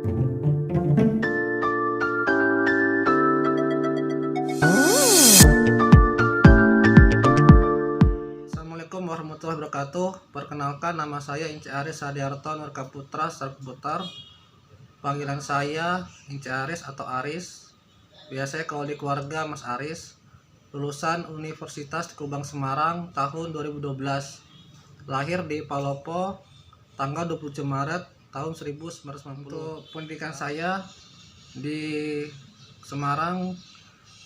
Assalamualaikum warahmatullahi wabarakatuh. Perkenalkan, nama saya Ince Aris Sadiarto Nurkaputra Sarputar. Panggilan saya Ince Aris atau Aris. Biasanya kalau di keluarga Mas Aris. Lulusan Universitas Kubang Semarang tahun 2012. Lahir di Palopo tanggal 27 Maret tahun 1990. Untuk pendidikan saya di Semarang,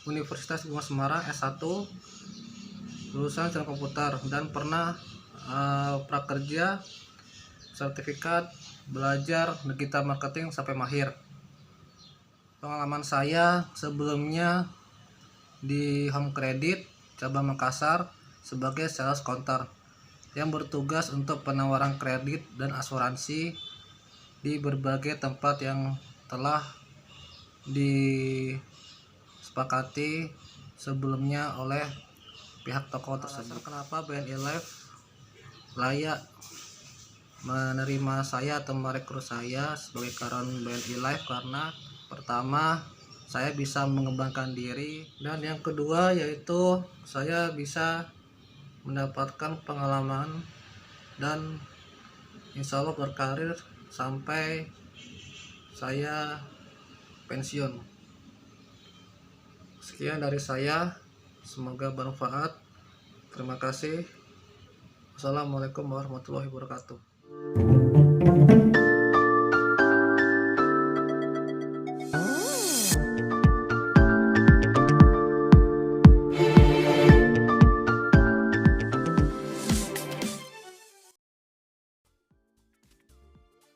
Universitas Kubang Semarang S1, lulusan teknik komputer, dan pernah prakerja, sertifikat, belajar digital marketing sampai mahir. Pengalaman saya sebelumnya di Home Credit cabang Makassar sebagai sales counter yang bertugas untuk penawaran kredit dan asuransi di berbagai tempat yang telah disepakati sebelumnya oleh pihak toko tersebut. Kenapa BNI Life layak menerima saya atau merekrut saya sebagai karyawan BNI Life? Karena pertama, saya bisa mengembangkan diri, dan yang kedua yaitu saya bisa mendapatkan pengalaman dan insya Allah berkarir sampai saya pensiun. Sekian dari saya, semoga bermanfaat. Terima kasih. Wassalamualaikum warahmatullahi wabarakatuh.